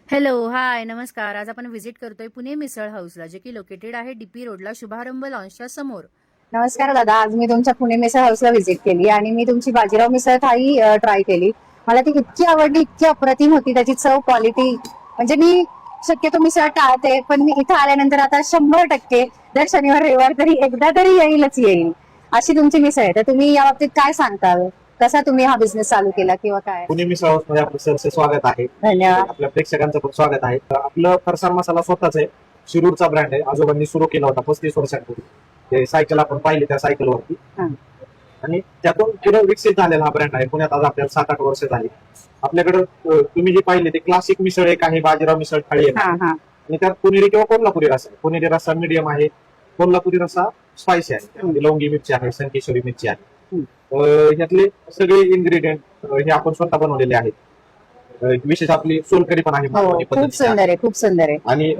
Hello, हाय, नमस्कार. आज आपण व्हिजिट करतोय पुणे मिसळ हाऊसला, जे की लोकेटेड आहे डीपी रोडला, शुभारंभ लॉन्चच्या समोर. नमस्कार दादा. आज मी तुमच्या पुणे मिसळ हाऊसला व्हिजिट केली आणि मी तुमची बाजीराव मिसळ थाळी ट्राय केली. मला ती इतकी आवडली, इतकी अप्रतिम होती त्याची चव, क्वालिटी. म्हणजे मी शक्यतो मिसळ टाळते, पण मी इथं आल्यानंतर आता 100% दर शनिवार रविवार तरी एकदा तरी येईलच येईल अशी तुमची मिसळ आहे. तर तुम्ही या बाबतीत काय सांगता? कसा तुम्ही हा बिझनेस चालू केला किंवा काय? पुणे मिसळ हाऊसमध्ये आपलं सरसे स्वागत आहे. धन्यवाद. आपल्या प्रेक्षकांचं पण स्वागत आहे. आपलं फरसाण मसाला स्वतःच आहे, शिरूरचा ब्रँड आहे. आजोबांनी सुरू केला होता 35 वर्षांपूर्वी. ते सायकल आपण पाहिली त्या सायकलवरती, हा. आणि त्यातून पुढे विकसित झालेला हा ब्रँड आहे. पुण्यात आज आपल्याला 7-8 वर्ष झाली. आपल्याकडे तुम्ही जे पाहिले ते क्लासिक मिसळ एक आहे, बाजीराव मिसळ थाळी आहे, हा हा आणि त्यात पुणेरी किंवा कोल्हापुरी रस्सा आहे. पुणेरी रस्सा मीडियम आहे, कोल्हापुरी रस्सा स्पायसी आहे. त्यामध्ये लवंगी मिरची आहे, संकेश्वरी मिरची आहे. ह्यातले सगळे इन्ग्रेडियंट हे आपण स्वतः बनवलेले आहेत. विशेष आपली सोलकरी पण आहे हो, मालवणी खूप पद्धतीची आहे. सुंदर आहे, खूप सुंदर आहे. आणि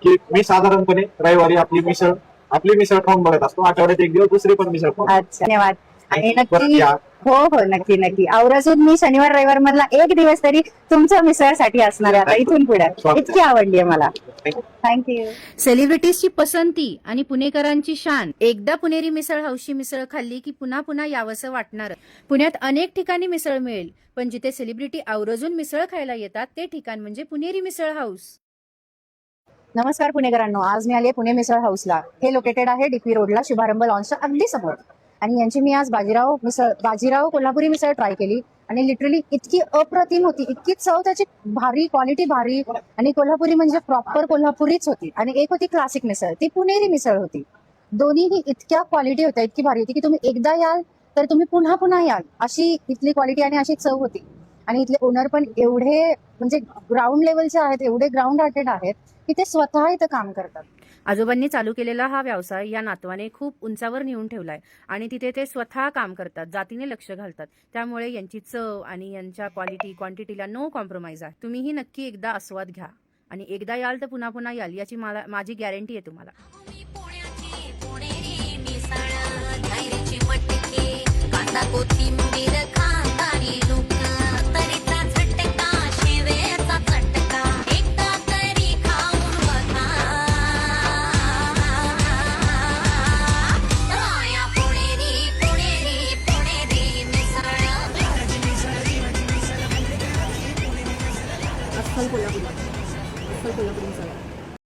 की मी साधारणपणे रविवारी आपली मिसळ खाऊन बघत असतो. आठवड्यात एक दिवस दुसरी पण मिसळ खाऊन. अच्छा, धन्यवाद. आणि परत नक्की या. हो हो, नक्की नक्की आवर्जून मी शनिवार रविवार मधला एक दिवस तरी तुमच्या मिसळसाठी असणार आहे आता इथून पुढे. इतकी आवडली आहे मला. थँक्यू. सेलिब्रिटीजची पसंती आणि पुणेकरांची शान. एकदा पुणेरी मिसळ हाऊसची मिसळ खाल्ली की पुन्हा पुन्हा यावंसं वाटणार. पुण्यात अनेक ठिकाणी मिसळ मिळेल, पण जिथे सेलिब्रिटी आवर्जून मिसळ खायला येतात ते ठिकाण म्हणजे पुणेरी मिसळ हाऊस. नमस्कार पुणेकरांनो. आज मी आले पुणे मिसळ हाऊसला. हे लोकेटेड आहे डीपी रोडला, शुभारंभ लॉन्चच्या अगदी समोर. आणि यांची मी आज बाजीराव कोल्हापुरी मिसळ ट्राय केली आणि लिटरली इतकी अप्रतिम होती, इतकी चव त्याची भारी, क्वालिटी भारी. आणि कोल्हापुरी म्हणजे प्रॉपर कोल्हापुरीच होती. आणि एक होती क्लासिक मिसळ, ती पुणेरी मिसळ होती. दोन्हीही इतक्या क्वालिटी होत्या, इतकी भारी होती की तुम्ही एकदा याल तर तुम्ही पुन्हा पुन्हा याल अशी इथली क्वालिटी आणि अशी चव होती. आणि इथले ओनर पण एवढे म्हणजे ग्राउंड लेवलचे आहेत, एवढे ग्राउंड हार्टेड आहेत की ते स्वतः इथं काम करतात. आजोबांनी चालू केलेला हा व्यवसाय या नातवाने खूप उंचावर नेऊन ठेवलाय आणि तिथे ते स्वतः काम करतात, जातीने लक्ष घालतात. त्यामुळे यांची चव आणि यांच्या क्वांटिटीला नो कॉम्प्रोमाइज आहे. तुम्हीही नक्की एकदा आस्वाद घ्या आणि एकदा याल तर पुन्हा पुन्हा याल, याची माझी गॅरंटी आहे तुम्हाला. पुण्याची पुणेरी मिसळ, धैर्याची मटकी, कांदा कोथिंबीर